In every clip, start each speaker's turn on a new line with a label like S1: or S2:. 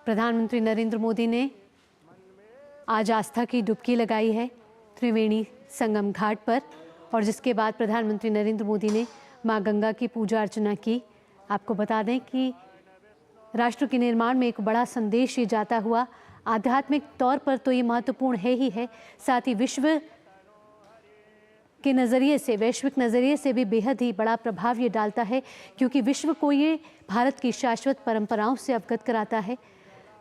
S1: प्रधानमंत्री नरेंद्र मोदी ने आज आस्था की डुबकी लगाई है त्रिवेणी संगम घाट पर, और जिसके बाद प्रधानमंत्री नरेंद्र मोदी ने मां गंगा की पूजा अर्चना की। आपको बता दें कि राष्ट्र के निर्माण में एक बड़ा संदेश ये जाता हुआ आध्यात्मिक तौर पर तो ये महत्वपूर्ण है ही है, साथ ही विश्व के नज़रिए से, वैश्विक नज़रिए से भी बेहद ही बड़ा प्रभाव ये डालता है, क्योंकि विश्व को ये भारत की शाश्वत परंपराओं से अवगत कराता है।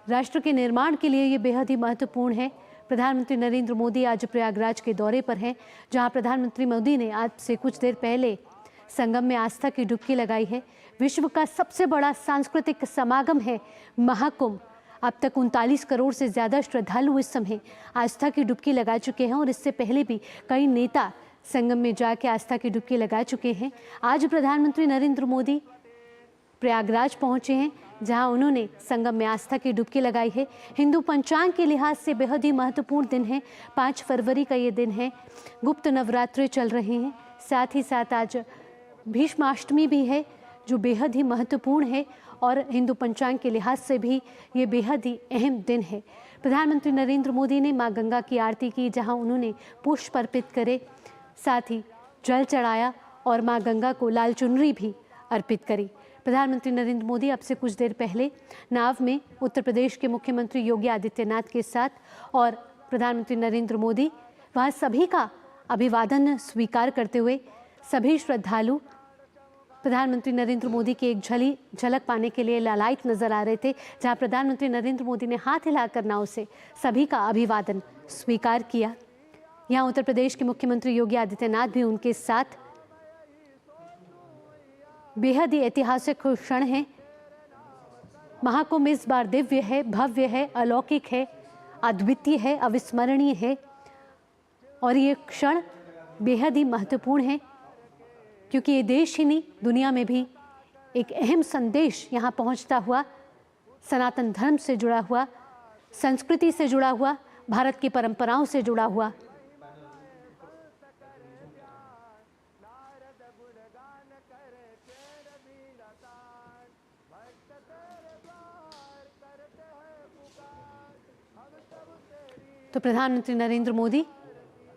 S1: राष्ट्र के निर्माण के लिए ये बेहद ही महत्वपूर्ण है। प्रधानमंत्री नरेंद्र मोदी आज प्रयागराज के दौरे पर हैं, जहां प्रधानमंत्री मोदी ने आज से कुछ देर पहले संगम में आस्था की डुबकी लगाई है। विश्व का सबसे बड़ा सांस्कृतिक समागम है महाकुंभ। अब तक 39 करोड़ से ज़्यादा श्रद्धालु इस समय आस्था की डुबकी लगा चुके हैं, और इससे पहले भी कई नेता संगम में जाके आस्था की डुबकी लगा चुके हैं। आज प्रधानमंत्री नरेंद्र मोदी प्रयागराज पहुंचे हैं, जहां उन्होंने संगम में आस्था की डुबकी लगाई है। हिंदू पंचांग के लिहाज से बेहद ही महत्वपूर्ण दिन है। 5 फरवरी का ये दिन है। गुप्त नवरात्रे चल रहे हैं, साथ ही साथ आज भीष्माष्टमी भी है, जो बेहद ही महत्वपूर्ण है, और हिंदू पंचांग के लिहाज से भी ये बेहद ही अहम दिन है। प्रधानमंत्री नरेंद्र मोदी ने मां गंगा की आरती की, जहां उन्होंने पुष्प अर्पित करे, साथ ही जल चढ़ाया और मां गंगा को लाल चुनरी भी अर्पित करी। प्रधानमंत्री नरेंद्र मोदी अब से कुछ देर पहले नाव में उत्तर प्रदेश के मुख्यमंत्री योगी आदित्यनाथ के साथ, और प्रधानमंत्री नरेंद्र मोदी वहाँ सभी का अभिवादन स्वीकार करते हुए सभी श्रद्धालु प्रधानमंत्री नरेंद्र मोदी की एक झलक पाने के लिए लालायित नजर आ रहे थे, जहां प्रधानमंत्री नरेंद्र मोदी ने हाथ हिलाकर नाव से सभी का अभिवादन स्वीकार किया। यहाँ उत्तर प्रदेश के मुख्यमंत्री योगी आदित्यनाथ भी उनके साथ। बेहद ही ऐतिहासिक क्षण है। महाकुंभ इस बार दिव्य है, भव्य है, अलौकिक है, अद्वितीय है, अविस्मरणीय है, और ये क्षण बेहद ही महत्वपूर्ण है, क्योंकि ये देश ही नहीं दुनिया में भी एक अहम संदेश यहाँ पहुँचता हुआ, सनातन धर्म से जुड़ा हुआ, संस्कृति से जुड़ा हुआ, भारत की परंपराओं से जुड़ा हुआ। तो प्रधानमंत्री नरेंद्र मोदी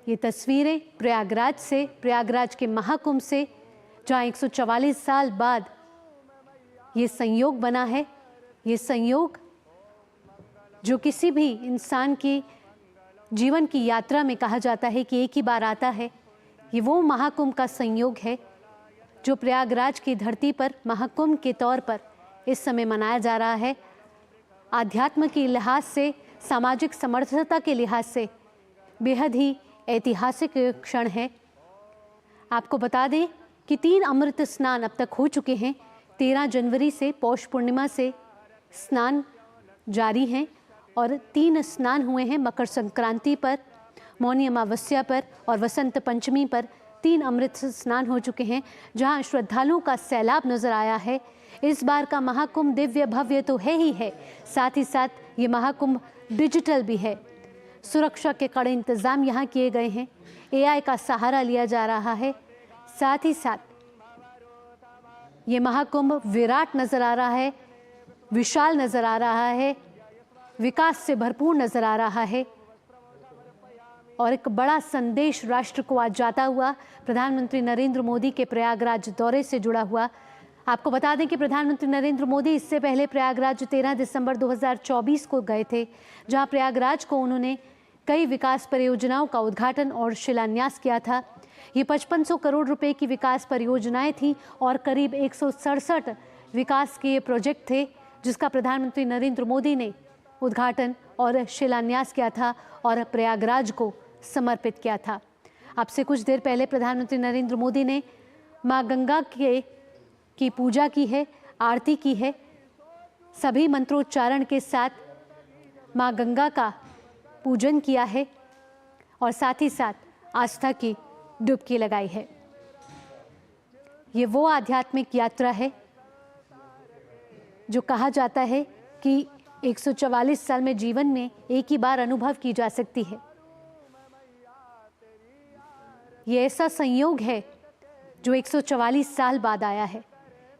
S1: ये तस्वीरें प्रयागराज से, प्रयागराज के महाकुंभ से, जहाँ 144 साल बाद ये संयोग बना है। ये संयोग जो किसी भी इंसान की जीवन की यात्रा में कहा जाता है कि एक ही बार आता है, ये वो महाकुंभ का संयोग है जो प्रयागराज की धरती पर महाकुंभ के तौर पर इस समय मनाया जा रहा है। आध्यात्म के लिहाज से, सामाजिक समर्थता के लिहाज से बेहद ही ऐतिहासिक क्षण है। आपको बता दें कि 3 अमृत स्नान अब तक हो चुके हैं। 13 जनवरी से पौष पूर्णिमा से स्नान जारी हैं, और 3 स्नान हुए हैं मकर संक्रांति पर, मौनी अमावस्या पर और वसंत पंचमी पर। 3 अमृत स्नान हो चुके हैं, जहां श्रद्धालुओं का सैलाब नजर आया है। इस बार का महाकुंभ दिव्य भव्य तो है ही है, साथ ही साथ ये महाकुंभ डिजिटल भी है। सुरक्षा के कड़े इंतजाम यहाँ किए गए हैं। AI का सहारा लिया जा रहा है। साथ ही साथ ये महाकुंभ विराट नजर आ रहा है, विशाल नजर आ रहा है, विकास से भरपूर नजर आ रहा है, और एक बड़ा संदेश राष्ट्र को आज जाता हुआ प्रधानमंत्री नरेंद्र मोदी के प्रयागराज दौरे से जुड़ा हुआ। आपको बता दें कि प्रधानमंत्री नरेंद्र मोदी इससे पहले प्रयागराज 13 दिसंबर 2024 को गए थे, जहां प्रयागराज को उन्होंने कई विकास परियोजनाओं का उद्घाटन और शिलान्यास किया था। ये 5500 करोड़ रुपए की विकास परियोजनाएं थी, और करीब 167 विकास के प्रोजेक्ट थे, जिसका प्रधानमंत्री नरेंद्र मोदी ने उद्घाटन और शिलान्यास किया था और प्रयागराज को समर्पित किया था। अब से कुछ देर पहले प्रधानमंत्री नरेंद्र मोदी ने मां गंगा की पूजा की है, आरती की है। सभी मंत्रोच्चारण के साथ मां गंगा का पूजन किया है, और साथ ही साथ आस्था की डुबकी लगाई है। ये वो आध्यात्मिक यात्रा है जो कहा जाता है कि 144 साल में जीवन में एक ही बार अनुभव की जा सकती है। ये ऐसा संयोग है जो 144 साल बाद आया है।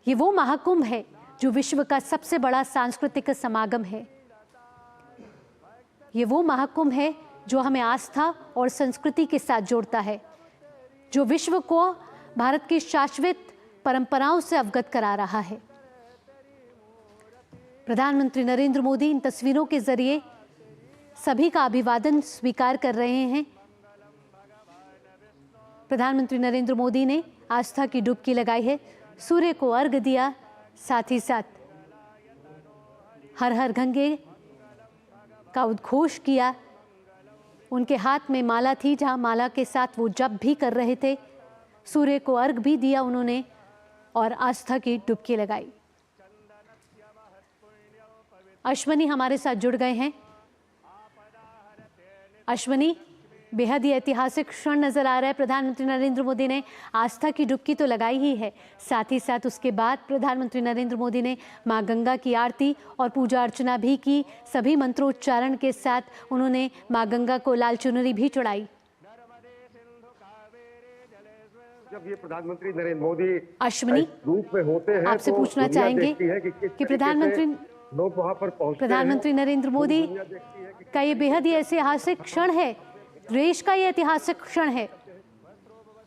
S1: ये वो महाकुंभ है जो विश्व का सबसे बड़ा सांस्कृतिक समागम है। ये वो महाकुंभ है जो हमें आस्था और संस्कृति के साथ जोड़ता है, जो विश्व को भारत की शाश्वत परंपराओं से अवगत करा रहा है। प्रधानमंत्री नरेंद्र मोदी इन तस्वीरों के जरिए सभी का अभिवादन स्वीकार कर रहे हैं। प्रधानमंत्री नरेंद्र मोदी ने आस्था की डुबकी लगाई है, सूर्य को अर्घ्य दिया, साथ ही साथ हर हर गंगे का उद्घोष किया। उनके हाथ में माला थी, जहां माला के साथ वो जप भी कर रहे थे। सूर्य को अर्घ्य भी दिया उन्होंने और आस्था की डुबकी लगाई। अश्वनी हमारे साथ जुड़ गए हैं। अश्वनी, बेहद ही ऐतिहासिक क्षण नजर आ रहा है। प्रधानमंत्री नरेंद्र मोदी ने आस्था की डुबकी तो लगाई ही है, साथ ही साथ उसके बाद प्रधानमंत्री नरेंद्र मोदी ने मां गंगा की आरती और पूजा अर्चना भी की। सभी मंत्रोच्चारण के साथ उन्होंने मां गंगा को लाल चुनरी भी चढ़ाई।
S2: जब ये प्रधानमंत्री नरेंद्र मोदी
S1: अश्वनी,
S2: रूप में होते हैं,
S1: आपसे
S2: तो
S1: पूछना चाहेंगे कि प्रधानमंत्री
S2: लोग वहां पर पहुंचते हैं।
S1: प्रधानमंत्री नरेंद्र मोदी का ये बेहद ही ऐतिहासिक क्षण है, देश का ये ऐतिहासिक क्षण है।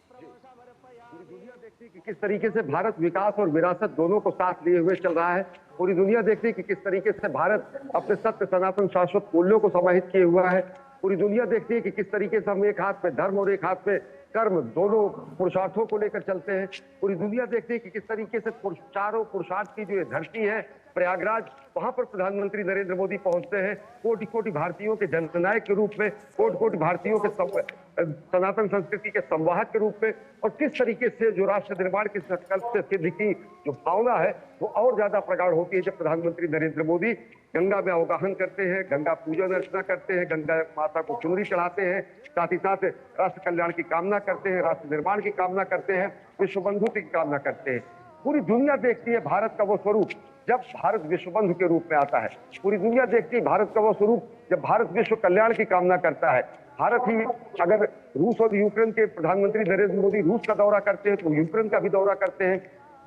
S2: दुनिया देखती है कि किस तरीके से भारत विकास और विरासत दोनों को साथ लिए हुए चल रहा है। पूरी दुनिया देखती है कि किस तरीके से भारत अपने सत्य सनातन शाश्वत मूल्यों को समाहित किए हुआ है। पूरी दुनिया देखती है कि किस तरीके से हम एक हाथ में धर्म और एक हाथ में कर्म, दोनों पुरुषार्थों को लेकर चलते हैं। पूरी दुनिया देखती है कि किस तरीके से चारों पुरुषार्थ की जो ये धरती है प्रयागराज, वहां पर प्रधानमंत्री नरेंद्र मोदी पहुंचते हैं कोटि कोटि भारतीयों के जननायक के रूप में, कोटि कोटि भारतीयों के सनातन संस्कृति के संवाहक के रूप में। और किस तरीके से जो राष्ट्र निर्माण की संकल्प से सिद्ध की जो भावना है वो और ज्यादा प्रगाढ़ होती है जब प्रधानमंत्री नरेंद्र मोदी गंगा में अवगाहन करते हैं, गंगा पूजन अर्चना करते हैं, गंगा माता को चुनरी चढ़ाते हैं, साथ ही साथ राष्ट्र कल्याण की कामना करते हैं, राष्ट्र निर्माण की कामना करते हैं, विश्व बंधुत्व की कामना करते हैं। पूरी दुनिया देखती है भारत का वो स्वरूप जब भारत विश्व बंधु के रूप में आता है। पूरी दुनिया देखती है भारत का वो स्वरूप जब भारत विश्व कल्याण की कामना करता है। भारत ही, अगर रूस और यूक्रेन के प्रधानमंत्री नरेंद्र मोदी रूस का दौरा करते हैं तो यूक्रेन का भी दौरा करते हैं।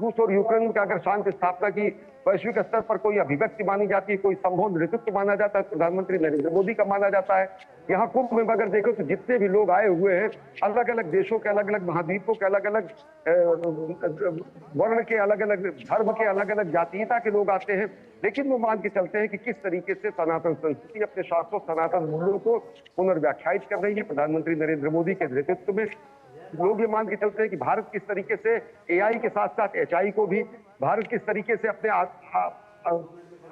S2: रूस और यूक्रेन का अगर शांति स्थापना की वैश्विक स्तर पर कोई अभिव्यक्ति मानी जाती है, कोई संभव नेतृत्व माना जाता है, प्रधानमंत्री नरेंद्र मोदी का माना जाता है। यहाँ कुंभ में अगर देखो तो जितने भी लोग आए हुए हैं, अलग अलग देशों के, अलग अलग महाद्वीपों के, अलग अलग वर्ण के, अलग अलग धर्म के, अलग अलग जातीयता के लोग आते हैं, लेकिन वो मान के चलते हैं कि किस तरीके से सनातन संस्कृति अपने शास्त्रों सनातन मूल्यों को पुनर्व्याख्यायित कर रही है प्रधानमंत्री नरेंद्र मोदी के नेतृत्व में। लोग ये मान के चलते हैं कि भारत किस तरीके से एआई के साथ साथ एचआई को भी, भारत किस तरीके से अपने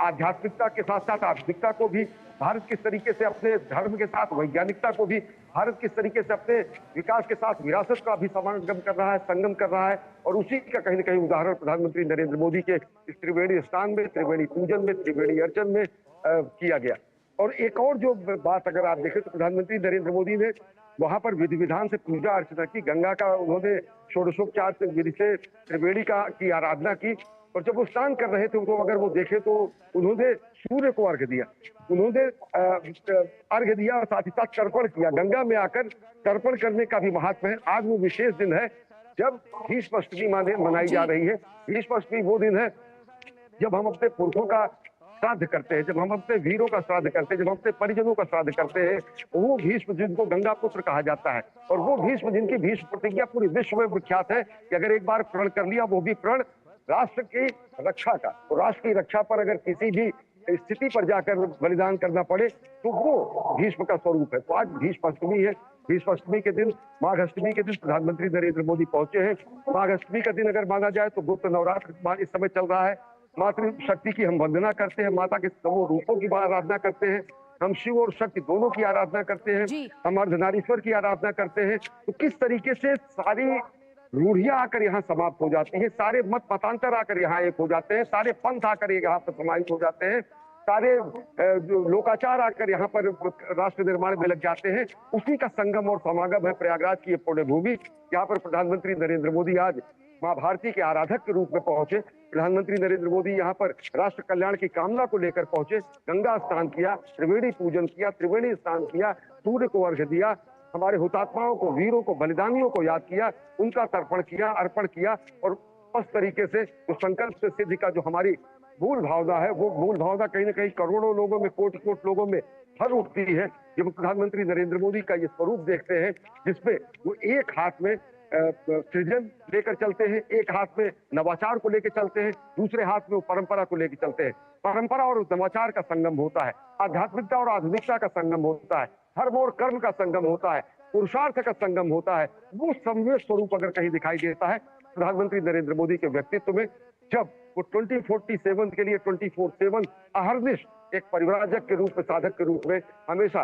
S2: आध्यात्मिकता के साथ साथ आधुनिकता को भी, भारत किस तरीके से अपने धर्म के साथ वैज्ञानिकता को भी, भारत किस तरीके से अपने विकास के साथ विरासत का भी समागम कर रहा है, संगम कर रहा है। और उसी का कहीं न कहीं उदाहरण प्रधानमंत्री नरेंद्र मोदी के इस त्रिवेणी स्नान में, त्रिवेणी पूजन में, त्रिवेणी अर्चन में किया गया। और एक और जो बात अगर आप देखें तो प्रधानमंत्री नरेंद्र मोदी ने वहां पर विधि विधान से पूजा अर्चना की, गंगा का उन्होंने षोडशोपचार से विधि से त्रिवेणी का की आराधना की। और जब वो स्नान कर रहे थे उनको अगर वो देखे तो उन्होंने सूर्य को अर्घ्य दिया, उन्होंने अर्घ्य दिया और साथ ही साथ तर्पण किया। गंगा में आकर तर्पण करने का भी महत्व है। आज वो विशेष दिन है जब भीष्म अष्टमी मनाई जा रही है। भीष्म अष्टमी वो दिन है जब हम अपने पुरखों का श्राद्ध करते हैं, जब हम अपने वीरों का श्राद्ध करते हैं, जब हम अपने परिजनों का श्राद्ध करते हैं। वो भीष्म जिनको गंगा पुत्र कहा जाता है, और वो भीष्म जिनकी भीष्म प्रतिज्ञा पूरे विश्व में विख्यात है कि अगर एक बार प्रण कर लिया, वो भी प्रण राष्ट्र की रक्षा का। तो राष्ट्र की रक्षा पर अगर किसी भी स्थिति पर जाकर बलिदान करना पड़े तो वो भीष्म का स्वरूप है। तो आज भीष्म अष्टमी है। भीष्म अष्टमी के दिन, माघ अष्टमी के दिन प्रधानमंत्री नरेंद्र मोदी पहुंचे हैं। माघ अष्टमी का दिन अगर माना जाए तो गुप्त नवरात्र इस समय चल रहा है। मातृ शक्ति की हम वंदना करते हैं, माता के समूह रूपों की आराधना करते हैं, हम शिव और शक्ति दोनों की आराधना करते हैं, हम अर्धनारीश्वर की आराधना करते हैं। तो किस तरीके से सारी रूढ़ियां आकर यहाँ समाप्त हो जाती हैं, सारे मत मतांतर आकर यहाँ एक हो जाते हैं, सारे पंथ आकर यहाँ पर समाहित हो जाते हैं, सारे लोकाचार आकर यहाँ पर राष्ट्र निर्माण में लग जाते हैं। उसी का संगम और समागम है प्रयागराज की ये पुण्य भूमि। यहाँ पर प्रधानमंत्री नरेंद्र मोदी आज मां भारती के आराधक के रूप में पहुंचे। प्रधानमंत्री नरेंद्र मोदी यहाँ पर राष्ट्र कल्याण की कामना को लेकर पहुंचे, गंगा स्नान किया, त्रिवेणी पूजन किया, त्रिवेणी स्नान किया, सूर्य को अर्घ्य दिया, हमारे हुतात्माओं को, वीरों को, बलिदानियों को याद किया, उनका तर्पण किया, अर्पण किया। और उस तरीके से जो संकल्प से सिद्धि का जो हमारी मूल भावना है, वो मूल भावना कहीं ना कहीं करोड़ों लोगों में, कोटि कोटि लोगों में भर उठती है। जब प्रधानमंत्री नरेंद्र मोदी का ये स्वरूप देखते हैं, जिसमें वो एक हाथ में सृजन लेकर चलते हैं, एक हाथ में नवाचार को लेकर चलते हैं, दूसरे हाथ में वो परंपरा को लेकर चलते हैं। परंपरा और नवाचार का संगम होता है, आध्यात्मिकता और आधुनिकता का संगम होता है, धर्म और कर्म का संगम होता है, पुरुषार्थ का संगम होता है। वो समन्वय स्वरूप अगर कहीं दिखाई देता है प्रधानमंत्री नरेंद्र मोदी के व्यक्तित्व में, जब वो 2047 के लिए 24/7 अहर्निश एक परिव्राजक के रूप में, साधक के रूप में हमेशा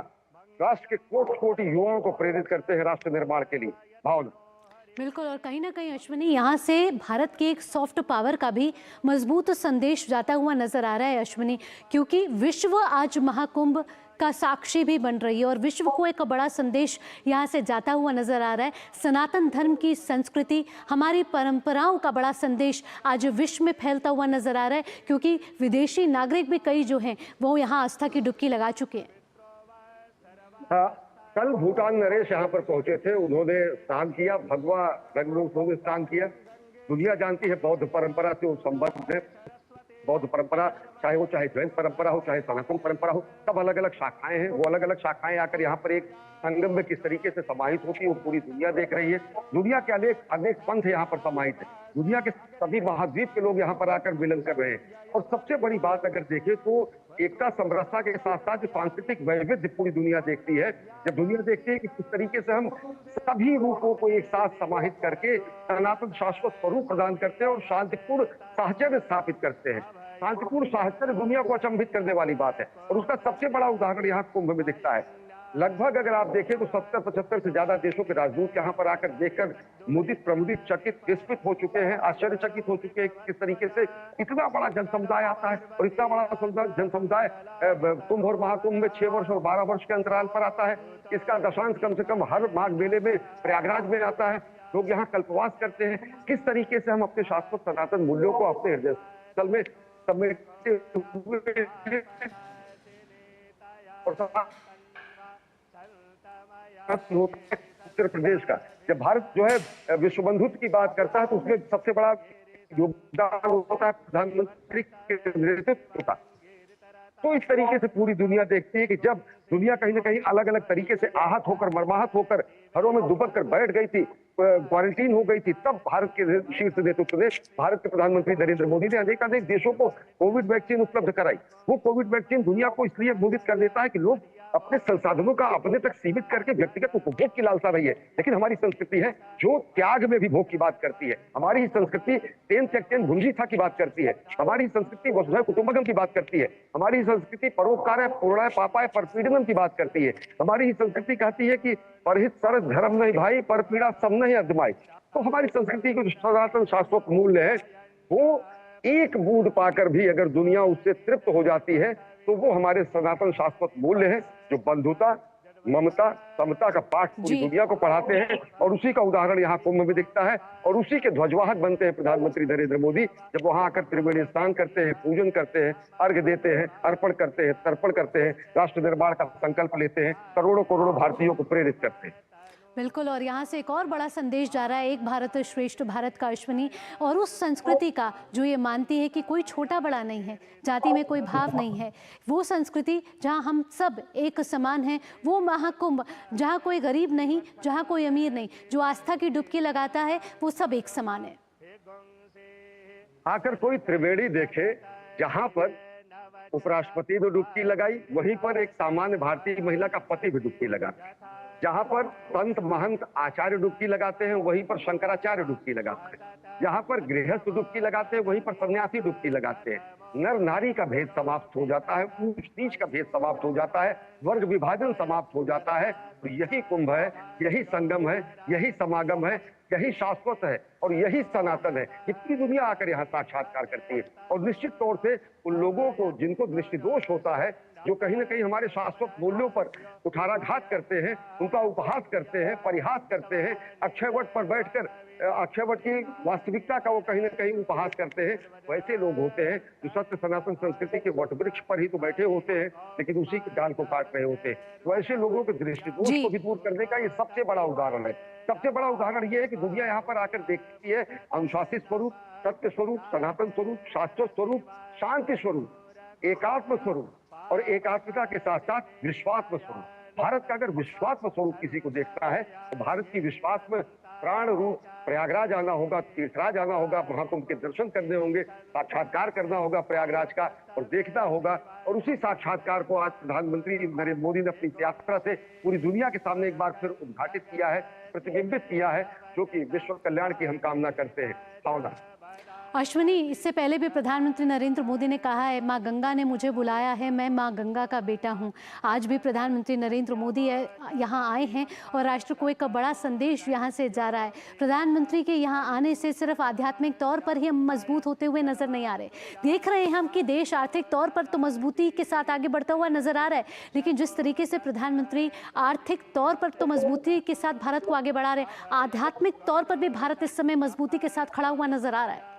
S2: राष्ट्र के कोटि कोटि युवाओं को प्रेरित करते हैं राष्ट्र निर्माण के लिए। भावना
S1: बिल्कुल, और कहीं ना कहीं अश्विनी, यहाँ से भारत के एक सॉफ्ट पावर का भी मजबूत संदेश जाता हुआ नजर आ रहा है अश्विनी, क्योंकि विश्व आज महाकुंभ का साक्षी भी बन रही है और विश्व को एक बड़ा संदेश यहाँ से जाता हुआ नजर आ रहा है। सनातन धर्म की संस्कृति, हमारी परंपराओं का बड़ा संदेश आज विश्व में फैलता हुआ नजर आ रहा है, क्योंकि विदेशी नागरिक भी कई जो हैं वो यहाँ आस्था की डुबकी लगा चुके हैं।
S2: कल भूटान नरेश यहाँ पर पहुंचे थे, उन्होंने स्नान किया, भगवा रंग में उन्होंने स्नान किया। दुनिया जानती है बौद्ध परंपरा से वो संबंध है। बौद्ध परंपरा चाहे जैन परंपरा हो, चाहे सनातन परंपरा हो, सब अलग अलग शाखाएं हैं। वो अलग अलग शाखाएं आकर यहाँ पर एक संगम में किस तरीके से समाहित होती है वो पूरी दुनिया देख रही है। दुनिया के अनेक पंथ यहाँ पर समाहित है, दुनिया के सभी महाद्वीप के लोग यहाँ पर आकर मिलन कर रहे हैं। और सबसे बड़ी बात अगर देखें तो एकता समरसता के साथ साथ जो सांस्कृतिक वैविध्य पूरी दुनिया देखती है। जब दुनिया देखती है कि किस तरीके से हम सभी रूपों को एक साथ समाहित करके सनातन शाश्वत स्वरूप प्रदान करते हैं और शांतिपूर्ण साहचर्य स्थापित करते हैं। शांतिपूर्ण साहचर्य दुनिया को अचंभित करने वाली बात है, और उसका सबसे बड़ा उदाहरण यहाँ कुंभ में दिखता है। लगभग अगर आप देखें तो 70-75 से ज्यादा देशों के राजदूत यहाँ पर आकर देखकर मुदित, प्रमुदित, चकित, विस्मित हो चुके हैं, आश्चर्यचकित हो चुके हैं। किस तरीके से इतना बड़ा जन समुदाय आता है, और इतना बड़ा जन समुदाय कुंभ और महाकुंभ में 6 वर्ष और 12 वर्ष के अंतराल पर आता है। इसका दशांश कम से कम हर माघ मेले में प्रयागराज में आता है। लोग यहाँ कल्पवास करते हैं। किस तरीके से हम अपने शाश्वत सनातन मूल्यों को अपने हृदय स्थल में समेटते हुए उत्तर प्रदेश का, जब भारत जो है विश्व बंधुत्व की बात करता है तो उसमें सबसे बड़ा योगदान होता है प्रधानमंत्री के नेतृत्व का। तो इस तरीके से पूरी दुनिया देखती है कि जब दुनिया कहीं ना कहीं अलग अलग तरीके से आहत होकर, मर्माहत होकर घरों में दुबक कर बैठ गई थी, क्वारंटीन हो गई थी, तब भारत के शीर्ष नेतृत्व ने, भारत के प्रधानमंत्री नरेंद्र मोदी ने अनेक देशों को कोविड वैक्सीन उपलब्ध कराई। वो कोविड वैक्सीन दुनिया को इसलिए मोहित कर देता है कि लोग अपने संसाधनों का अपने तक सीमित करके व्यक्तिगत उपभोग की लालसा रही है। लेकिन हमारी संस्कृति है जो त्याग में भी भोग की बात करती है। हमारी ही संस्कृति तेन त्यक्तेन भुंजीथा की बात करती है। हमारी संस्कृति वसुधैव कुटुंबकम की बात करती है। हमारी संस्कृति परोपकार पूर्णाय पापाय परपीड़नम की बात करती है। हमारी ही संस्कृति कहती है कि परहित सरस धर्म नहीं भाई, पर पीड़ा सब नहीं अजमाई। तो हमारी संस्कृति के जो सनातन शाश्वत मूल्य है, वो एक बूंद पाकर भी अगर दुनिया उससे तृप्त हो जाती है तो वो हमारे सनातन शाश्वत मूल्य है, जो बंधुता, ममता, समता का पाठ पूरी दुनिया को पढ़ाते हैं। और उसी का उदाहरण यहाँ कुंभ में दिखता है, और उसी के ध्वजवाहक बनते हैं प्रधानमंत्री नरेंद्र मोदी। जब वहां आकर त्रिवेणी स्नान करते हैं, पूजन करते हैं, अर्घ्य देते हैं, अर्पण करते हैं, तर्पण करते हैं, राष्ट्र निर्माण का संकल्प लेते हैं, करोड़ों करोड़ों भारतीयों को प्रेरित करते हैं।
S1: बिल्कुल, और यहाँ से एक और बड़ा संदेश जा रहा है, एक भारत श्रेष्ठ भारत का अश्विनी, और उस संस्कृति का जो ये मानती है कि कोई छोटा बड़ा नहीं है, जाति में कोई भाव नहीं है, वो संस्कृति जहाँ हम सब एक समान हैं, वो महाकुंभ जहाँ कोई गरीब नहीं, जहाँ कोई अमीर नहीं, जो आस्था की डुबकी लगाता है वो सब एक समान है।
S2: आकर कोई त्रिवेणी देखे जहाँ पर उपराष्ट्रपति ने डुबकी लगाई, वहीं पर एक सामान्य भारतीय महिला का पति भी डुबकी लगाता है। जहां पर संत महंत आचार्य डुबकी लगाते हैं, वहीं पर शंकराचार्य डुबकी लगाते हैं। जहां पर गृहस्थ डुबकी लगाते हैं, वहीं पर सन्यासी डुबकी लगाते हैं। नर नारी का भेद समाप्त हो जाता है, ऊंच नीच का भेद समाप्त हो जाता है, वर्ग विभाजन समाप्त हो जाता है। तो यही कुंभ है, यही संगम है, यही समागम है, यही शाश्वत है और यही सनातन है। इतनी दुनिया आकर यहाँ साक्षात्कार करती है। और निश्चित तौर से उन लोगों को जिनको दृष्टि दोष होता है, जो कहीं ना कहीं हमारे शाश्वत मूल्यों पर कुठाराघात करते हैं, उनका उपहास करते हैं, परिहास करते हैं, अक्षयवट पर बैठकर अक्षयवट की वास्तविकता का वो कहीं ना कहीं उपहास करते हैं, वैसे लोग होते हैं जो सत्य सनातन संस्कृति के वटवृक्ष पर ही तो बैठे होते हैं, लेकिन उसी के डाल को काट रहे होते हैं। तो ऐसे लोगों के दृष्टिदोष
S1: जी।
S2: को भी दूर करने का ये सबसे बड़ा उदाहरण है। सबसे बड़ा उदाहरण ये है कि दुनिया यहाँ पर आकर देखती है अनुशासित स्वरूप, सत्य स्वरूप, सनातन स्वरूप, शाश्वत स्वरूप, शांति स्वरूप, एकात्म स्वरूप और एकात्मता के साथ साथ विश्वात्म स्वरूप। भारत का अगर विश्वात्म स्वरूप किसी को देखता है तो भारत की विश्वात्म प्राण रूप प्रयागराज आना होगा, तीर्थराज आना होगा, महाकुंभ के दर्शन करने होंगे, साक्षात्कार करना होगा प्रयागराज का और देखना होगा। और उसी साक्षात्कार को आज प्रधानमंत्री नरेंद्र मोदी ने अपनी यात्रा से पूरी दुनिया के सामने एक बार फिर उद्घाटित किया है, प्रतिबिंबित किया है, जो कि विश्व कल्याण की हम कामना करते हैं। भावना
S1: अश्विनी, इससे पहले भी प्रधानमंत्री नरेंद्र मोदी ने कहा है, मां गंगा ने मुझे बुलाया है, मैं मां गंगा का बेटा हूं। आज भी प्रधानमंत्री नरेंद्र मोदी यहां आए हैं और राष्ट्र को एक बड़ा संदेश यहां से जा रहा है। प्रधानमंत्री के यहां आने से सिर्फ आध्यात्मिक तौर पर ही हम मजबूत होते हुए नजर नहीं आ रहे। देख रहे हैं हम कि देश आर्थिक तौर पर तो मजबूती के साथ आगे बढ़ता हुआ नजर आ रहा है, लेकिन जिस तरीके से प्रधानमंत्री आर्थिक तौर पर तो मजबूती के साथ भारत को आगे बढ़ा रहे, आध्यात्मिक तौर पर भी भारत इस समय मजबूती के साथ खड़ा हुआ नजर आ रहा है।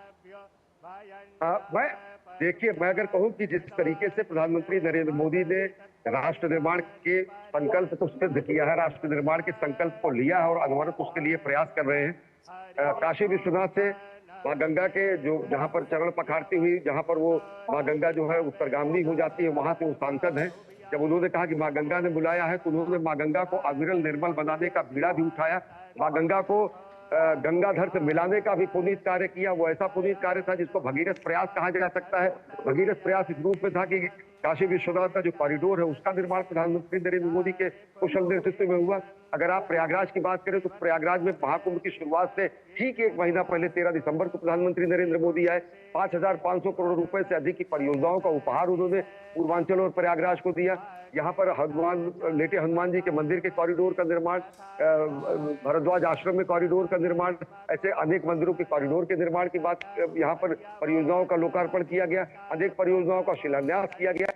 S2: मैं अगर कहूं कि जिस तरीके से प्रधानमंत्री नरेंद्र मोदी ने राष्ट्र निर्माण के संकल्प को सिद्ध किया है, राष्ट्र निर्माण के संकल्प को लिया है और अनवरत उसके लिए प्रयास कर रहे हैं। काशी विश्वनाथ से मां गंगा के जो जहां पर चरण पखारती हुई, जहां पर वो मां गंगा जो है उत्तरगामी हो जाती है, वहां से वो सांसद है। जब उन्होंने कहा कि मां गंगा ने बुलाया है तो उन्होंने मां गंगा को अविरल निर्मल बनाने का बीड़ा भी उठाया। मां गंगा को गंगाधर से मिलाने का भी पुनीत कार्य किया। वो ऐसा पुनीत कार्य था जिसको भगीरथ प्रयास कहा जा सकता है। भगीरथ प्रयास इस रूप में था कि काशी विश्वनाथ का जो कॉरिडोर है उसका निर्माण प्रधानमंत्री नरेंद्र मोदी के कुशल नेतृत्व में हुआ। अगर आप प्रयागराज की बात करें तो प्रयागराज में महाकुंभ की शुरुआत से ठीक एक महीना पहले 13 दिसंबर को प्रधानमंत्री नरेंद्र मोदी आए। 5,500 करोड़ रुपए से अधिक की परियोजनाओं का उपहार उन्होंने पूर्वांचल और प्रयागराज को दिया। यहाँ पर लेटे हनुमान जी के मंदिर के कॉरिडोर का निर्माण, भरद्वाज आश्रम में कॉरिडोर का निर्माण, ऐसे अनेक मंदिरों के कॉरिडोर के निर्माण की बात, यहाँ पर परियोजनाओं का लोकार्पण किया गया, अनेक परियोजनाओं का शिलान्यास किया गया।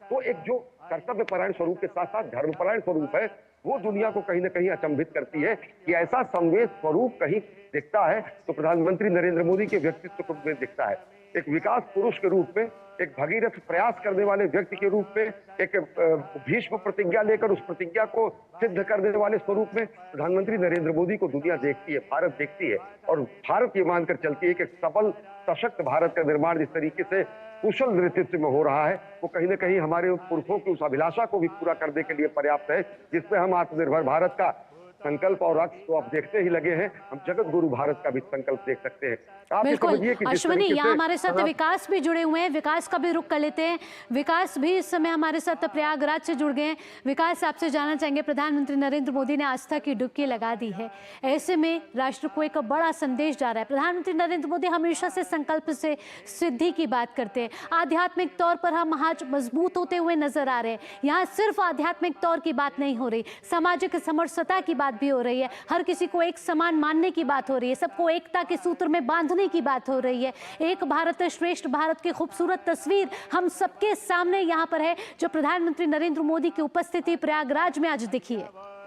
S2: तो एक जो कर्तव्यपरायण स्वरूप के साथ साथ धर्मपरायण स्वरूप है, वो दुनिया को कहीं ना कहीं अचंभित करती है कि ऐसा संवेद स्वरूप कहीं दिखता है तो प्रधानमंत्री नरेंद्र मोदी के व्यक्तित्व में दिखता है। एक विकास पुरुष के रूप में, एक भगीरथ प्रयास करने वाले व्यक्ति के रूप में, एक भीष्म प्रतिज्ञा लेकर उस प्रतिज्ञा को सिद्ध करने वाले स्वरूप में प्रधानमंत्री नरेंद्र मोदी को दुनिया देखती है, भारत देखती है और भारत ये मानकर चलती है कि सबल सशक्त भारत का निर्माण जिस तरीके से कुशल नेतृत्व में हो रहा है, वो कहीं ना कहीं हमारे पुरखों की उस अभिलाषा को भी पूरा करने के लिए पर्याप्त है, जिसमें हम आत्मनिर्भर भारत का संकल्प और अक्ष तो आप देखते ही लगे हैं, हम जगत गुरु भारत का भी संकल्प देख सकते हैं। आप
S1: बिल्कुल अश्विनी, यहाँ हमारे साथ विकास भी जुड़े हुए हैं, विकास का भी रुख कर लेते हैं। विकास भी इस समय हमारे साथ प्रयागराज से जुड़ गए हैं। विकास, आपसे जानना चाहेंगे, प्रधानमंत्री नरेंद्र मोदी ने आस्था की डुबकी लगा दी है, ऐसे में राष्ट्र को एक बड़ा संदेश जा रहा है। प्रधानमंत्री नरेंद्र मोदी हमेशा से संकल्प से सिद्धि की बात करते हैं, आध्यात्मिक तौर पर हम आज मजबूत होते हुए नजर आ रहे हैं। यहाँ सिर्फ आध्यात्मिक तौर की बात नहीं हो रही, सामाजिक समरसता की बात भी हो रही है, हर किसी को एक समान मानने की बात हो रही है, सबको एकता के सूत्र में बांधने की बात हो रही है। एक भारत श्रेष्ठ भारत की खूबसूरत तस्वीर हम सबके सामने यहाँ पर है, जो प्रधानमंत्री नरेंद्र मोदी की उपस्थिति प्रयागराज में आज दिखी है।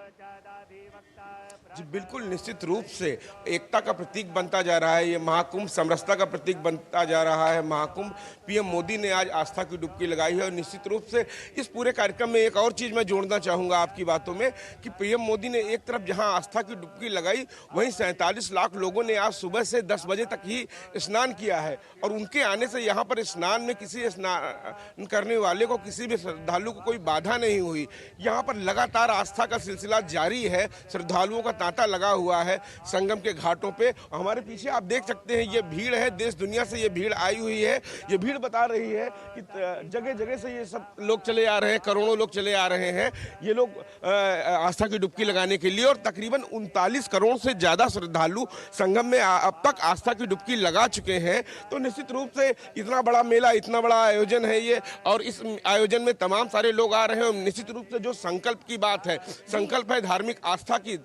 S3: जी बिल्कुल, निश्चित रूप से एकता का प्रतीक बनता जा रहा है ये महाकुंभ, समरसता का प्रतीक बनता जा रहा है महाकुंभ। पीएम मोदी ने आज आस्था की डुबकी लगाई है और निश्चित रूप से इस पूरे कार्यक्रम में एक और चीज़ मैं जोड़ना चाहूँगा आपकी बातों में कि पीएम मोदी ने एक तरफ जहाँ आस्था की डुबकी लगाई, वहीं 47 लाख लोगों ने आज सुबह से 10 बजे तक ही स्नान किया है और उनके आने से यहाँ पर स्नान में किसी स्नान करने वाले को, किसी भी श्रद्धालु को कोई बाधा नहीं हुई। यहाँ पर लगातार आस्था का सिलसिला जारी है, श्रद्धालुओं का तांता लगा हुआ है संगम के घाटों पे। हमारे पीछे आप देख सकते हैं ये भीड़ है, देश दुनिया से ये भीड़ आई हुई है। ये भीड़ बता रही है कि जगह जगह से ये सब लोग चले आ रहे हैं, करोड़ों लोग चले आ रहे हैं ये लोग आस्था की डुबकी लगाने के लिए और तकरीबन 39 करोड़ से ज़्यादा श्रद्धालु संगम में अब तक आस्था की डुबकी लगा चुके हैं। तो निश्चित रूप से इतना बड़ा मेला, इतना बड़ा आयोजन है ये और इस आयोजन में तमाम सारे लोग आ रहे हैं और निश्चित रूप से जो संकल्प की बात है, संकल्प है धार्मिक आस्था की,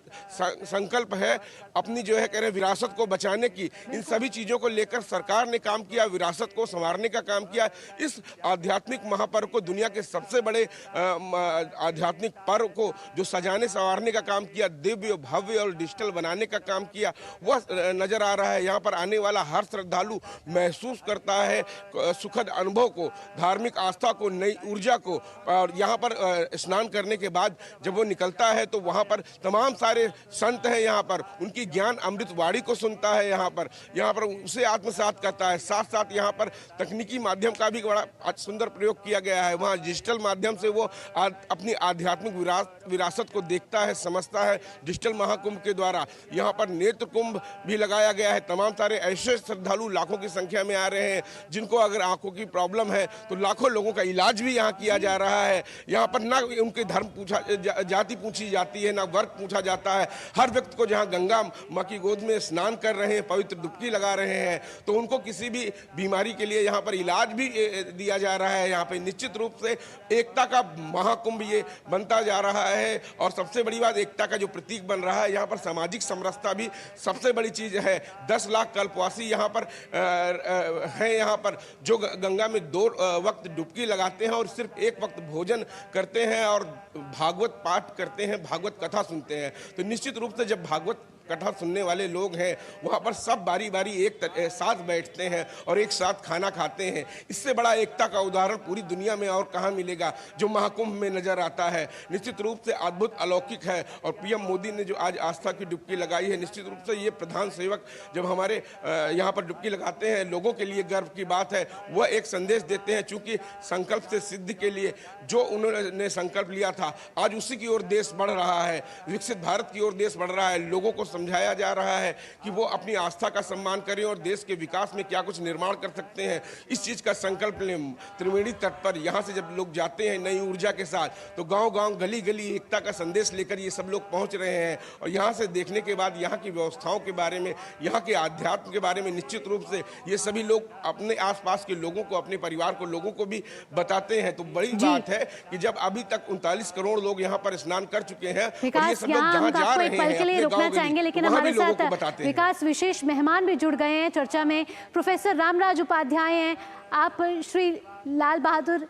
S3: संकल्प है अपनी जो है कह रहे विरासत को बचाने की, इन सभी चीज़ों को लेकर सरकार ने काम किया, विरासत को संवारने का काम किया। इस आध्यात्मिक महापर्व को, दुनिया के सबसे बड़े आध्यात्मिक पर्व को जो सजाने संवारने का काम किया, दिव्य भव्य और डिजिटल बनाने का काम किया, वह नजर आ रहा है। यहाँ पर आने वाला हर श्रद्धालु महसूस करता है सुखद अनुभव को, धार्मिक आस्था को, नई ऊर्जा को। और यहाँ पर स्नान करने के बाद जब वो निकलता है तो वहाँ पर तमाम सारे संत हैं, यहाँ पर उनकी ज्ञान अमृत वाणी को सुनता है, यहाँ पर उसे आत्मसात करता है। साथ साथ यहाँ पर तकनीकी माध्यम का भी बड़ा सुंदर प्रयोग किया गया है। वहाँ डिजिटल माध्यम से वो अपनी आध्यात्मिक विरासत को देखता है, समझता है। डिजिटल महाकुंभ के द्वारा यहाँ पर नेत्र कुंभ भी लगाया गया है। तमाम सारे ऐसे श्रद्धालु लाखों की संख्या में आ रहे हैं जिनको अगर आंखों की प्रॉब्लम है तो लाखों लोगों का इलाज भी यहाँ किया जा रहा है। यहाँ पर ना उनके धर्म जाति पूछी जाती है, ना वर्ग पूछा जाता है। हर व्यक्ति को जहाँ गंगा माँ की गोद में स्नान कर रहे हैं, पवित्र डुबकी लगा रहे हैं, तो उनको किसी भी बीमारी के लिए यहाँ पर इलाज भी दिया जा रहा है। यहाँ पे निश्चित रूप से एकता का महाकुंभ ये बनता जा रहा है। और सबसे बड़ी बात, एकता का जो प्रतीक बन रहा है, यहाँ पर सामाजिक समरसता भी सबसे बड़ी चीज है। 10 लाख कल्पवासी यहाँ पर हैं, यहाँ पर जो गंगा में 2 वक्त डुबकी लगाते हैं और सिर्फ 1 वक्त भोजन करते हैं और भागवत पाठ करते हैं, भागवत कथा सुनते हैं। तो निश्चित रूप से जब भागवत कथा सुनने वाले लोग हैं वहाँ पर सब बारी बारी एक साथ बैठते हैं और एक साथ खाना खाते हैं। इससे बड़ा एकता का उदाहरण पूरी दुनिया में और कहाँ मिलेगा जो महाकुंभ में नजर आता है। निश्चित रूप से अद्भुत अलौकिक है। और पीएम मोदी ने जो आज आस्था की डुबकी लगाई है, निश्चित रूप से ये प्रधान सेवक जब हमारे यहाँ पर डुबकी लगाते हैं, लोगों के लिए गर्व की बात है। वह एक संदेश देते हैं, चूंकि संकल्प से सिद्धि के लिए जो उन्होंने संकल्प लिया था, आज उसी की ओर देश बढ़ रहा है, विकसित भारत की ओर देश बढ़ रहा है। लोगों को समझाया जा रहा है कि वो अपनी आस्था का सम्मान करें और देश के विकास में क्या कुछ निर्माण कर सकते हैं, इस चीज का संकल्प लें। त्रिवेणी तट पर यहाँ से जब लोग जाते हैं नई ऊर्जा के साथ, तो गांव-गांव, गली-गली एकता का संदेश लेकर ये सब लोग पहुंच रहे हैं। और यहाँ से देखने के बाद यहाँ की व्यवस्थाओं के बारे में, यहाँ के आध्यात्म के बारे में निश्चित रूप से ये सभी लोग अपने आसपास के लोगों को, अपने परिवार को, लोगों को भी बताते हैं। तो बड़ी बात है कि जब अभी तक 39 करोड़ लोग यहाँ पर स्नान कर चुके हैं और ये सब लोग जहाँ जा रहे हैं अपने गाँव,
S1: लेकिन हमारे साथ विकास विशेष मेहमान भी जुड़ गए हैं चर्चा में। प्रोफेसर रामराज उपाध्याय हैं, आप श्री लाल बहादुर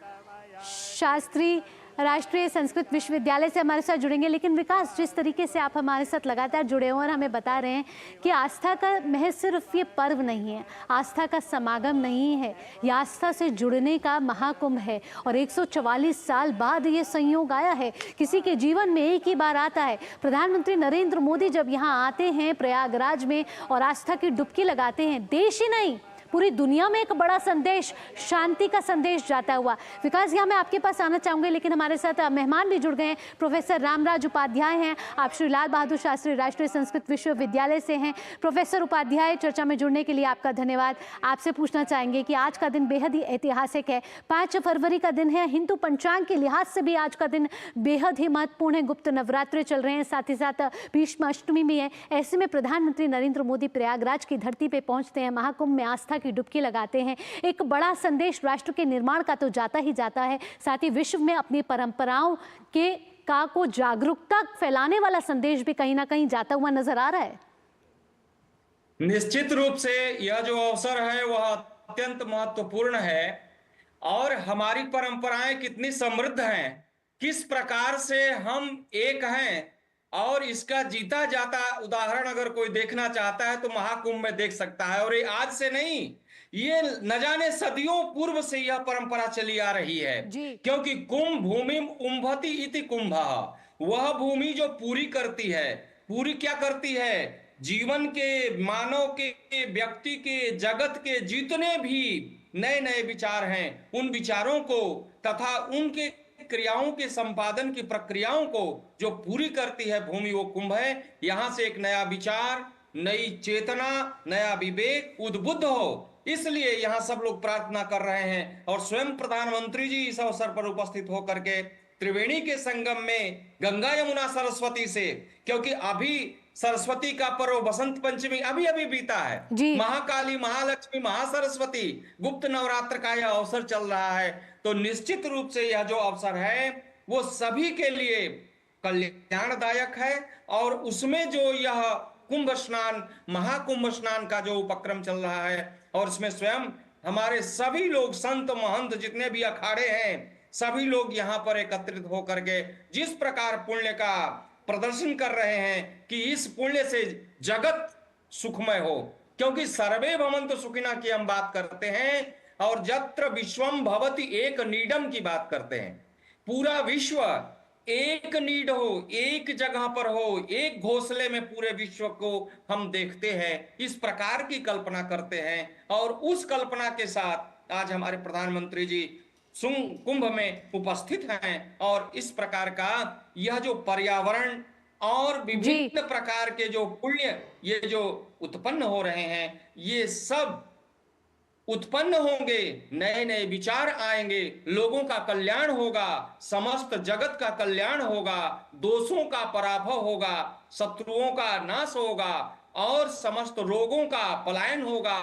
S1: शास्त्री राष्ट्रीय संस्कृत विश्वविद्यालय से हमारे साथ जुड़ेंगे। लेकिन विकास, जिस तरीके से आप हमारे साथ लगातार जुड़े हुए और हमें बता रहे हैं कि आस्था का महज सिर्फ ये पर्व नहीं है, आस्था का समागम नहीं है, ये आस्था से जुड़ने का महाकुंभ है। और 144 साल बाद ये संयोग आया है, किसी के जीवन में एक ही बार आता है। प्रधानमंत्री नरेंद्र मोदी जब यहाँ आते हैं प्रयागराज में और आस्था की डुबकी लगाते हैं, देश ही नहीं पूरी दुनिया में एक बड़ा संदेश, शांति का संदेश जाता हुआ। विकास, यहाँ मैं आपके पास आना चाहूँगी, लेकिन हमारे साथ मेहमान भी जुड़ गए हैं। प्रोफेसर रामराज उपाध्याय हैं, आप श्री लाल बहादुर शास्त्री राष्ट्रीय संस्कृत विश्वविद्यालय से हैं। प्रोफेसर उपाध्याय, चर्चा में जुड़ने के लिए आपका धन्यवाद। आपसे पूछना चाहेंगे कि आज का दिन बेहद ही ऐतिहासिक है, 5 फरवरी का दिन है। हिंदू पंचांग के लिहाज से भी आज का दिन बेहद ही महत्वपूर्ण है। गुप्त नवरात्रे चल रहे हैं, साथ ही साथ भीष्म अष्टमी भी है। ऐसे में प्रधानमंत्री नरेंद्र मोदी प्रयागराज की धरती पर पहुंचते हैं, महाकुंभ में आस्था की डुबकी लगाते हैं। एक बड़ा संदेश राष्ट्र के निर्माण का तो जाता ही जाता है, साथ ही विश्व में अपनी परंपराओं के को जागरूकता फैलाने वाला संदेश भी कहीं ना कहीं जाता हुआ नजर आ रहा है।
S4: निश्चित रूप से यह जो अवसर है वह अत्यंत महत्वपूर्ण है। और हमारी परंपराएं कितनी समृद्ध हैं, किस प्रकार से हम एक हैं, और इसका जीता जाता उदाहरण अगर कोई देखना चाहता है तो महाकुंभ में देख सकता है। और ये आज से नहीं, ये न जाने सदियों पूर्व से यह परंपरा चली आ रही है। क्योंकि कुंभ भूमि उम्भति इति कुंभः, वह भूमि जो पूरी करती है। पूरी क्या करती है? जीवन के, मानव के, व्यक्ति के, जगत के जितने भी नए नए विचार हैं, उन विचारों को तथा उनके क्रियाओं के संपादन की प्रक्रियाओं को जो पूरी करती है भूमि, वो कुंभ है। यहां से एक नया विचार, नई चेतना, नया विवेक उद्बुद्ध हो, इसलिए यहां सब लोग प्रार्थना कर रहे हैं। और स्वयं प्रधानमंत्री जी इस अवसर पर उपस्थित होकर के त्रिवेणी के संगम में गंगा यमुना सरस्वती से, क्योंकि अभी सरस्वती का पर्व बसंत पंचमी अभी अभी बीता है, महाकाली, महालक्ष्मी, महासरस्वती, गुप्त नवरात्र का यह अवसर चल रहा है। तो निश्चित रूप से यह जो अवसर है वो सभी के लिए कल्याणदायक है। और उसमें जो यह कुंभ स्नान, महाकुंभ स्नान का जो उपक्रम चल रहा है, और इसमें स्वयं हमारे सभी लोग, संत महंत जितने भी अखाड़े हैं, सभी लोग यहाँ पर एकत्रित होकर के जिस प्रकार पुण्य का प्रदर्शन कर रहे हैं कि इस पुण्य से जगत सुखमय हो, क्योंकि सर्वे भवन्तु सुखिनः की हम बात करते हैं, और जत्र विश्वम भवति एक नीडम की बात करते हैं। पूरा विश्व एक नीड हो, एक जगह पर हो, एक घोंसले में पूरे विश्व को हम देखते हैं, इस प्रकार की कल्पना करते हैं। और उस कल्पना के साथ आज हमारे प्रधानमंत्री जी कुंभ में उपस्थित हैं, और इस प्रकार का यह जो पर्यावरण और विभिन्न प्रकार के जो पुण्य ये जो उत्पन्न हो रहे हैं, ये सब उत्पन्न होंगे, नए नए विचार आएंगे, लोगों का कल्याण होगा, समस्त जगत का कल्याण होगा, दोषों का पराभव होगा, शत्रुओं का नाश होगा, और समस्त रोगों का पलायन होगा,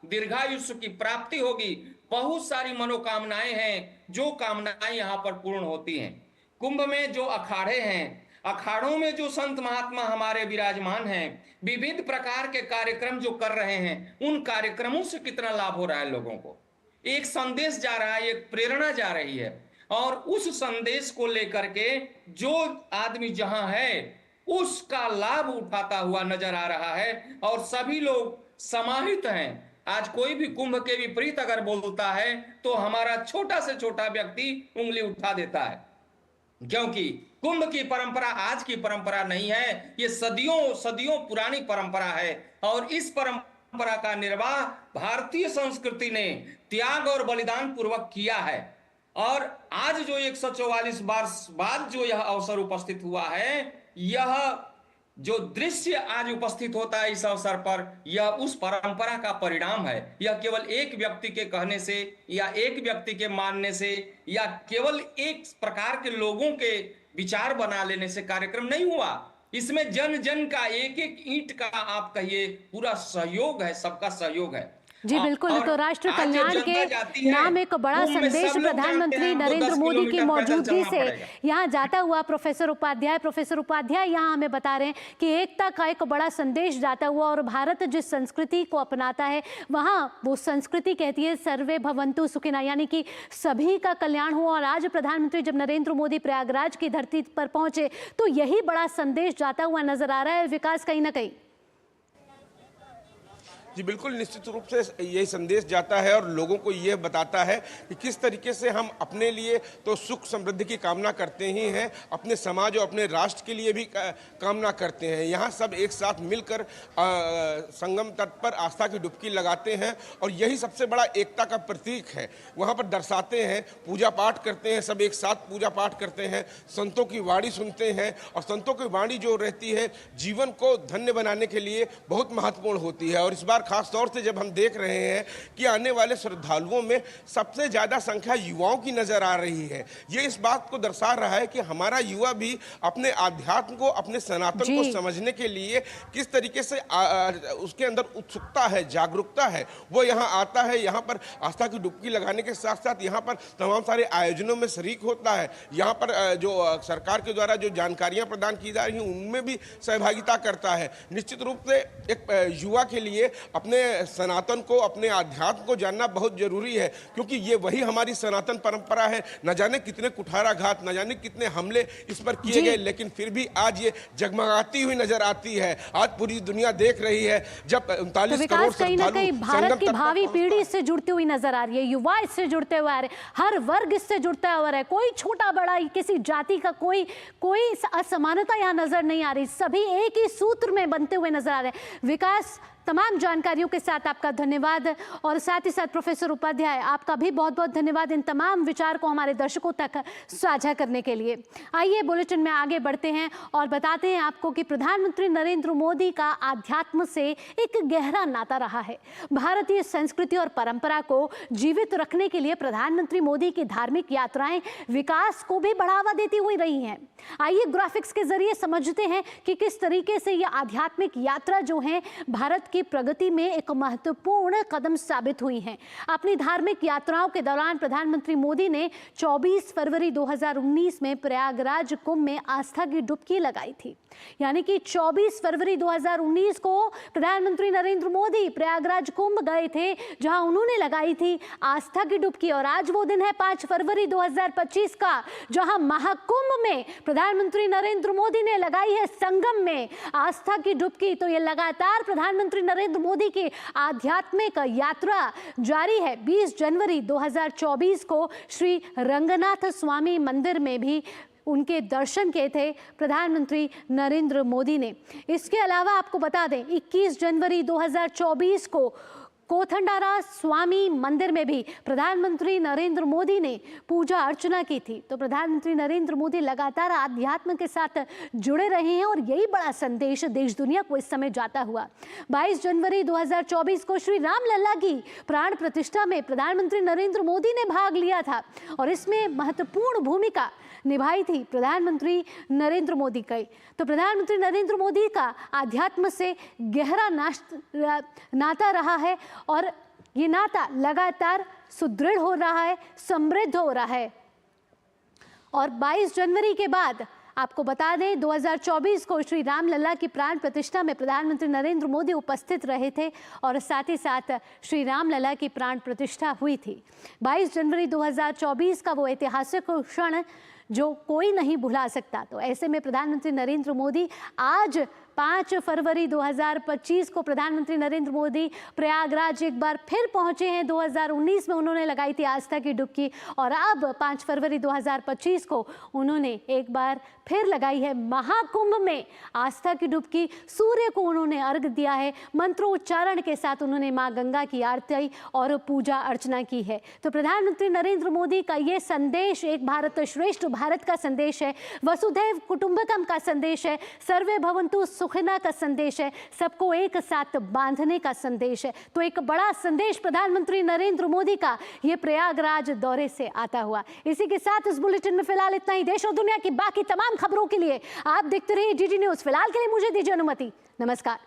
S4: दीर्घायुष्य की प्राप्ति होगी। बहुत सारी मनोकामनाएं हैं, जो कामनाएं यहाँ पर पूर्ण होती हैं। कुंभ में जो अखाड़े हैं, अखाड़ों में जो संत महात्मा हमारे विराजमान हैं, विविध प्रकार के कार्यक्रम जो कर रहे हैं, उन कार्यक्रमों से कितना लाभ हो रहा है लोगों को। एक संदेश जा रहा है, एक प्रेरणा जा रही है, और उस संदेश को लेकर के जो आदमी जहां है उसका लाभ उठाता हुआ नजर आ रहा है, और सभी लोग समाहित हैं। आज कोई भी कुंभ के विपरीत अगर बोलता है तो हमारा छोटा से छोटा व्यक्ति उंगली उठा देता है, क्योंकि कुंभ की परंपरा आज की परंपरा नहीं है, ये सदियों सदियों पुरानी परंपरा है। और इस परंपरा का निर्वाह भारतीय संस्कृति ने त्याग और बलिदान पूर्वक किया है। और आज जो 144 वर्ष बाद जो यह अवसर उपस्थित हुआ है, यह जो दृश्य आज उपस्थित होता है इस अवसर पर, यह उस परंपरा का परिणाम है। यह केवल एक व्यक्ति के कहने से, या एक व्यक्ति के मानने से, या केवल एक प्रकार के लोगों के विचार बना लेने से कार्यक्रम नहीं हुआ। इसमें जन जन का, एक एक ईंट का आप कहिए, पूरा सहयोग है, सबका सहयोग है।
S1: जी बिल्कुल। तो राष्ट्र कल्याण के नाम एक बड़ा संदेश प्रधानमंत्री नरेंद्र मोदी की मौजूदगी से यहाँ जाता हुआ प्रोफेसर उपाध्याय यहाँ हमें बता रहे हैं कि एकता का एक बड़ा संदेश जाता हुआ, और भारत जिस संस्कृति को अपनाता है वहाँ वो संस्कृति कहती है सर्वे भवन्तु सुखिनः, यानी कि सभी का कल्याण हो। और आज प्रधानमंत्री जब नरेंद्र मोदी प्रयागराज की धरती पर पहुंचे तो यही बड़ा संदेश जाता हुआ नजर आ रहा है, विकास, कहीं ना कहीं।
S3: जी बिल्कुल, निश्चित रूप से यही संदेश जाता है, और लोगों को यह बताता है कि किस तरीके से हम अपने लिए तो सुख समृद्धि की कामना करते ही हैं, अपने समाज और अपने राष्ट्र के लिए भी कामना करते हैं। यहाँ सब एक साथ मिलकर संगम तट पर आस्था की डुबकी लगाते हैं, और यही सबसे बड़ा एकता का प्रतीक है। वहाँ पर दर्शाते हैं, पूजा पाठ करते हैं, सब एक साथ पूजा पाठ करते हैं, संतों की वाणी सुनते हैं, और संतों की वाणी जो रहती है जीवन को धन्य बनाने के लिए बहुत महत्वपूर्ण होती है। और इस बार खास तौर से जब हम देख रहे हैं कि आने वाले श्रद्धालुओं में सबसे ज्यादा संख्या युवाओं की नजर आ रही है, ये इस बात को दर्शा रहा है कि हमारा युवा भी अपने आध्यात्म को, अपने सनातन को समझने के लिए किस तरीके से उसके अंदर उत्सुकता है, जागरूकता है, वो यहाँ आता है। यहाँ पर आस्था की डुबकी लगाने के साथ साथ यहाँ पर तमाम सारे आयोजनों में शरीक होता है। यहाँ पर जो सरकार के द्वारा जो जानकारियां प्रदान की जा रही हैं उनमें भी सहभागिता करता है। निश्चित रूप से एक युवा के लिए अपने सनातन को, अपने आध्यात्म को जानना बहुत जरूरी है, क्योंकि ये वही हमारी सनातन परंपरा है। न जाने कितने कुठाराघात, न जाने कितने हमले इस पर किए गए, लेकिन फिर भी आज ये जगमगाती हुई नजर आती है। आज पूरी दुनिया देख रही है जब 39 करोड़
S1: कहीं ना कहीं भारत की भावी पीढ़ी इससे जुड़ती हुई नजर आ रही है, युवा इससे जुड़ते हुए आ रहे, हर वर्ग इससे जुड़ता हुआ है, कोई छोटा बड़ा, किसी जाति का कोई असमानता यहाँ नजर नहीं आ रही, सभी एक ही सूत्र में बनते हुए नजर आ रहे हैं। विकास, तमाम जानकारियों के साथ आपका धन्यवाद, और साथ ही साथ प्रोफेसर उपाध्याय आपका भी बहुत बहुत धन्यवाद इन तमाम विचार को हमारे दर्शकों तक साझा करने के लिए। आइए बुलेटिन में आगे बढ़ते हैं और बताते हैं आपको कि प्रधानमंत्री नरेंद्र मोदी का आध्यात्म से एक गहरा नाता रहा है। भारतीय संस्कृति और परंपरा को जीवित रखने के लिए प्रधानमंत्री मोदी की धार्मिक यात्राएं विकास को भी बढ़ावा देती हुई रही हैं। आइए ग्राफिक्स के जरिए समझते हैं कि किस तरीके से यह आध्यात्मिक यात्रा जो है भारत की प्रगति प्रगति में एक महत्वपूर्ण कदम साबित हुई हैं। अपनी धार्मिक यात्राओं के दौरान प्रधानमंत्री मोदी ने 24 फरवरी 2019 में प्रयागराज कुंभ में आस्था की डुबकी लगाई थी। यानी कि 24 फरवरी 2019 को प्रधानमंत्री नरेंद्र मोदी प्रयागराज कुंभ गए थे, जहां उन्होंने लगाई थी आस्था की डुबकी। और आज वो दिन है 5 फरवरी 2025 का, जहां महाकुंभ में प्रधानमंत्री नरेंद्र मोदी ने लगाई है संगम में आस्था की डुबकी। तो ये लगातार प्रधानमंत्री नरेंद्र मोदी की आध्यात्मिक यात्रा जारी है। 20 जनवरी 2024 को श्री रंगनाथ स्वामी मंदिर में भी उनके दर्शन किए थे प्रधानमंत्री नरेंद्र मोदी ने। इसके अलावा आपको बता दें 21 जनवरी 2024 को कोथंडारा स्वामी मंदिर में भी प्रधानमंत्री नरेंद्र मोदी ने पूजा अर्चना की थी। तो प्रधानमंत्री नरेंद्र मोदी लगातार आध्यात्म के साथ जुड़े रहे हैं और यही बड़ा संदेश देश दुनिया को इस समय जाता हुआ। 22 जनवरी 2024 को श्री रामलला की प्राण प्रतिष्ठा में प्रधानमंत्री नरेंद्र मोदी ने भाग लिया था और इसमें महत्वपूर्ण भूमिका निभाई थी प्रधानमंत्री नरेंद्र मोदी का। तो प्रधानमंत्री नरेंद्र मोदी का आध्यात्म से गहरा नाता रहा है और ये नाता लगातार सुदृढ़ हो रहा है, समृद्ध हो रहा है। और 22 जनवरी के बाद आपको बता दें 2024 को श्री रामलला की प्राण प्रतिष्ठा में प्रधानमंत्री नरेंद्र मोदी उपस्थित रहे थे और साथ ही साथ श्री रामलला की प्राण प्रतिष्ठा हुई थी। 22 जनवरी 2024 का वो ऐतिहासिक क्षण जो कोई नहीं भुला सकता। तो ऐसे में प्रधानमंत्री नरेंद्र मोदी आज 5 फरवरी 2025 को प्रधानमंत्री नरेंद्र मोदी प्रयागराज एक बार फिर पहुंचे हैं। 2019 में उन्होंने लगाई थी आस्था की डुबकी और अब 5 फरवरी 2025 को उन्होंने एक बार फिर लगाई है महाकुंभ में आस्था की डुबकी। सूर्य को उन्होंने अर्घ दिया है, मंत्रोच्चारण के साथ उन्होंने मां गंगा की आरती और पूजा अर्चना की है। तो प्रधानमंत्री नरेंद्र मोदी का ये संदेश एक भारत श्रेष्ठ भारत का संदेश है, वसुधैव कुटुंबकम का संदेश है, सर्वे भवन्तु सुखिनः का संदेश है, सबको एक साथ बांधने का संदेश है। तो एक बड़ा संदेश प्रधानमंत्री नरेंद्र मोदी का ये प्रयागराज दौरे से आता हुआ। इसी के साथ इस बुलेटिन में फिलहाल इतना ही। देश और दुनिया की बाकी तमाम खबरों के लिए आप देखते रहिए डीडी न्यूज़। फिलहाल के लिए मुझे दीजिए अनुमति। नमस्कार।